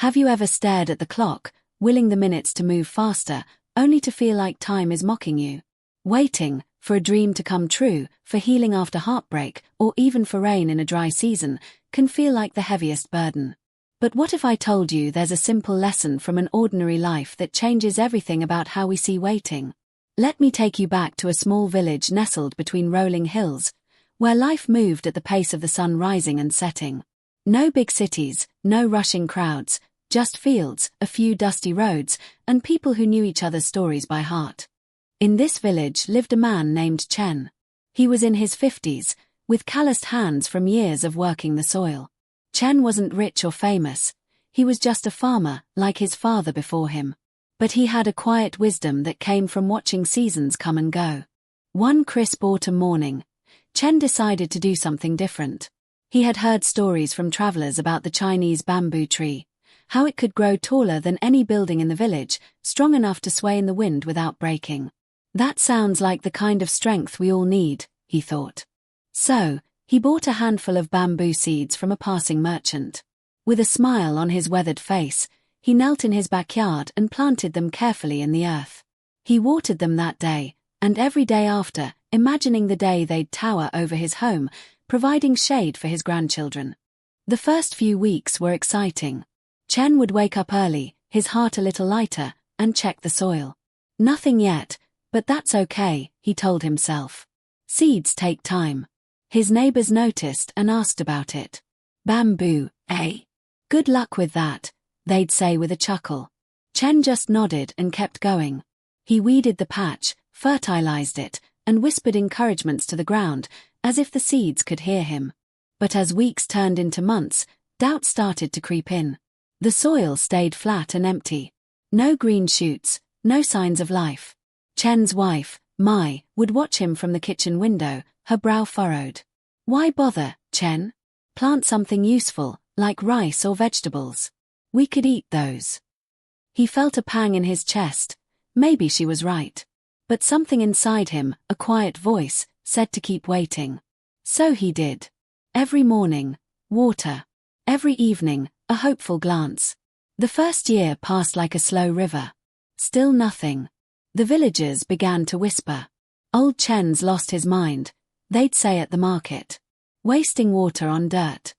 Have you ever stared at the clock, willing the minutes to move faster, only to feel like time is mocking you? Waiting, for a dream to come true, for healing after heartbreak, or even for rain in a dry season, can feel like the heaviest burden. But what if I told you there's a simple lesson from an ordinary life that changes everything about how we see waiting? Let me take you back to a small village nestled between rolling hills, where life moved at the pace of the sun rising and setting. No big cities, no rushing crowds, just fields, a few dusty roads, and people who knew each other's stories by heart. In this village lived a man named Chen. He was in his 50s, with calloused hands from years of working the soil. Chen wasn't rich or famous. He was just a farmer, like his father before him. But he had a quiet wisdom that came from watching seasons come and go. One crisp autumn morning, Chen decided to do something different. He had heard stories from travelers about the Chinese bamboo tree, how it could grow taller than any building in the village, strong enough to sway in the wind without breaking. That sounds like the kind of strength we all need, he thought. So, he bought a handful of bamboo seeds from a passing merchant. With a smile on his weathered face, he knelt in his backyard and planted them carefully in the earth. He watered them that day, and every day after, imagining the day they'd tower over his home, providing shade for his grandchildren. The first few weeks were exciting. Chen would wake up early, his heart a little lighter, and check the soil. Nothing yet, but that's okay, he told himself. Seeds take time. His neighbors noticed and asked about it. Bamboo, eh? Good luck with that, they'd say with a chuckle. Chen just nodded and kept going. He weeded the patch, fertilized it, and whispered encouragements to the ground, as if the seeds could hear him. But as weeks turned into months, doubt started to creep in. The soil stayed flat and empty. No green shoots, no signs of life. Chen's wife, Mai, would watch him from the kitchen window, her brow furrowed. Why bother, Chen? Plant something useful, like rice or vegetables. We could eat those. He felt a pang in his chest. Maybe she was right. But something inside him, a quiet voice, said to keep waiting. So he did. Every morning, water. Every evening, a hopeful glance. The first year passed like a slow river. Still nothing. The villagers began to whisper. Old Chen's lost his mind, they'd say at the market. Wasting water on dirt.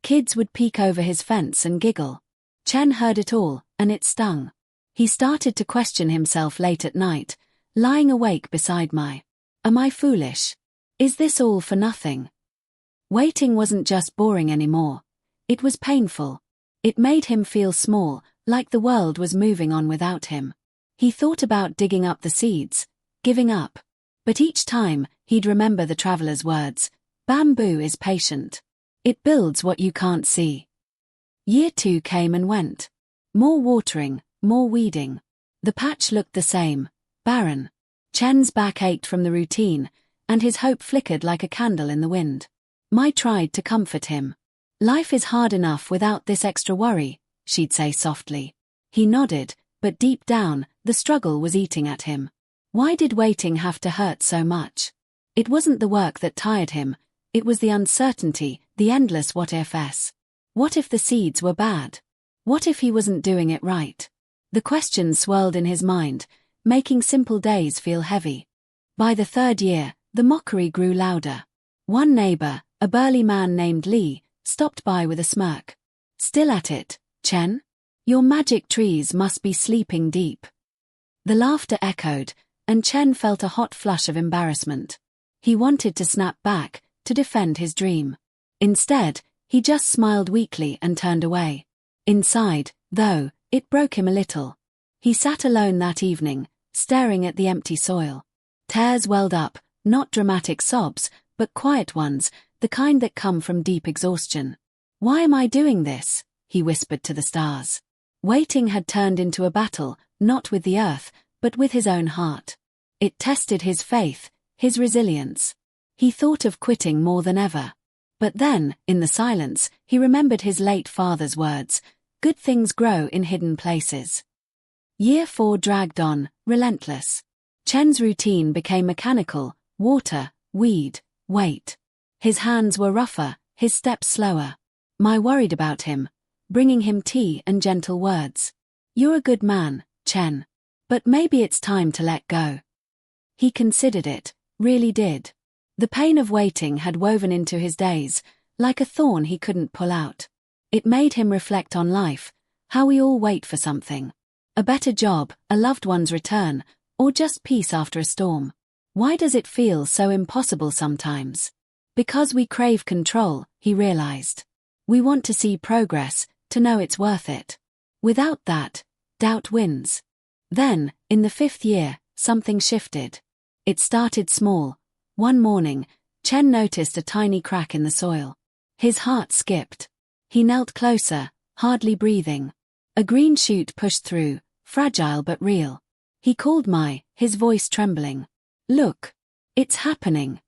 Kids would peek over his fence and giggle. Chen heard it all, and it stung. He started to question himself late at night, lying awake beside Mai. Am I foolish? Is this all for nothing? Waiting wasn't just boring anymore. It was painful. It made him feel small, like the world was moving on without him. He thought about digging up the seeds, giving up. But each time, he'd remember the traveler's words. Bamboo is patient. It builds what you can't see. Year 2 came and went. More watering, more weeding. The patch looked the same, barren. Chen's back ached from the routine, and his hope flickered like a candle in the wind. Mai tried to comfort him. Life is hard enough without this extra worry, she'd say softly. He nodded, but deep down, the struggle was eating at him. Why did waiting have to hurt so much? It wasn't the work that tired him, it was the uncertainty, the endless what-ifs. What if the seeds were bad? What if he wasn't doing it right? The questions swirled in his mind, making simple days feel heavy. By the third year, the mockery grew louder. One neighbor, a burly man named Li, stopped by with a smirk. Still at it, Chen? Your magic trees must be sleeping deep. The laughter echoed, and Chen felt a hot flush of embarrassment. He wanted to snap back, to defend his dream. Instead, he just smiled weakly and turned away. Inside, though, it broke him a little. He sat alone that evening, staring at the empty soil. Tears welled up, not dramatic sobs, but quiet ones, the kind that come from deep exhaustion. Why am I doing this? He whispered to the stars. Waiting had turned into a battle, not with the earth, but with his own heart. It tested his faith, his resilience. He thought of quitting more than ever. But then, in the silence, he remembered his late father's words, good things grow in hidden places. Year 4 dragged on, relentless. Chen's routine became mechanical, water, weed, wait. His hands were rougher, his steps slower. Mai worried about him. bringing him tea and gentle words. "You're a good man, Chen. But maybe it's time to let go." He considered it, really did. The pain of waiting had woven into his days, like a thorn he couldn't pull out. It made him reflect on life, how we all wait for something. A better job, a loved one's return, or just peace after a storm. Why does it feel so impossible sometimes? Because we crave control, he realized. We want to see progress, to know it's worth it. Without that, doubt wins. Then, in the 5th year, something shifted. It started small. One morning, Chen noticed a tiny crack in the soil. His heart skipped. He knelt closer, hardly breathing. A green shoot pushed through, fragile but real. He called his voice trembling. "Look. It's happening."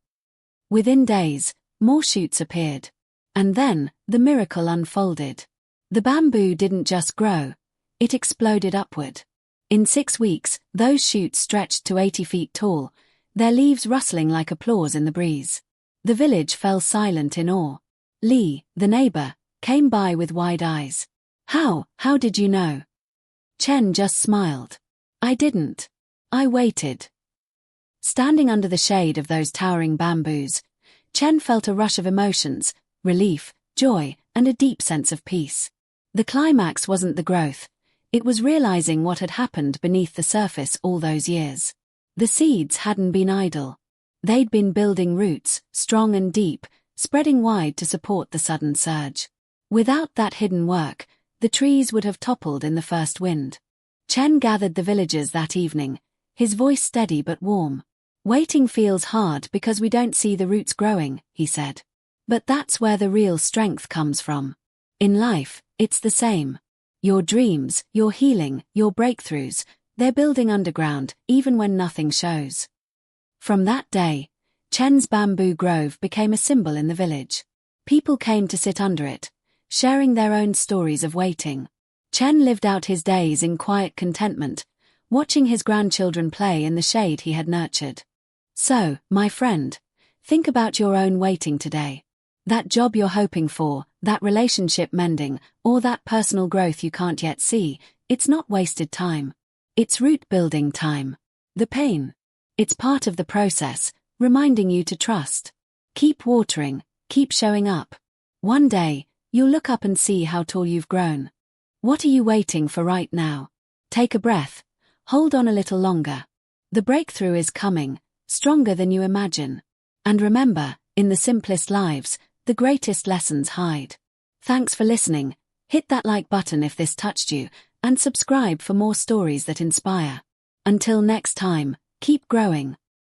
Within days, more shoots appeared. And then, the miracle unfolded. The bamboo didn't just grow, it exploded upward. In 6 weeks, those shoots stretched to 80 feet tall, their leaves rustling like applause in the breeze. The village fell silent in awe. Li, the neighbor, came by with wide eyes. How did you know?" Chen just smiled. "I didn't. I waited." Standing under the shade of those towering bamboos, Chen felt a rush of emotions, relief, joy, and a deep sense of peace. The climax wasn't the growth, it was realizing what had happened beneath the surface all those years. The seeds hadn't been idle. They'd been building roots, strong and deep, spreading wide to support the sudden surge. Without that hidden work, the trees would have toppled in the first wind. Chen gathered the villagers that evening, his voice steady but warm. "Waiting feels hard because we don't see the roots growing," he said. "But that's where the real strength comes from. In life, it's the same. Your dreams, your healing, your breakthroughs, they're building underground, even when nothing shows." From that day, Chen's bamboo grove became a symbol in the village. People came to sit under it, sharing their own stories of waiting. Chen lived out his days in quiet contentment, watching his grandchildren play in the shade he had nurtured. So, my friend, think about your own waiting today. That job you're hoping for, that relationship mending, or that personal growth you can't yet see, it's not wasted time. It's root-building time. The pain. It's part of the process, reminding you to trust. Keep watering, keep showing up. One day, you'll look up and see how tall you've grown. What are you waiting for right now? Take a breath. Hold on a little longer. The breakthrough is coming, stronger than you imagine. And remember, in the simplest lives, the greatest lessons hide. Thanks for listening. Hit that like button if this touched you, and subscribe for more stories that inspire. Until next time, keep growing.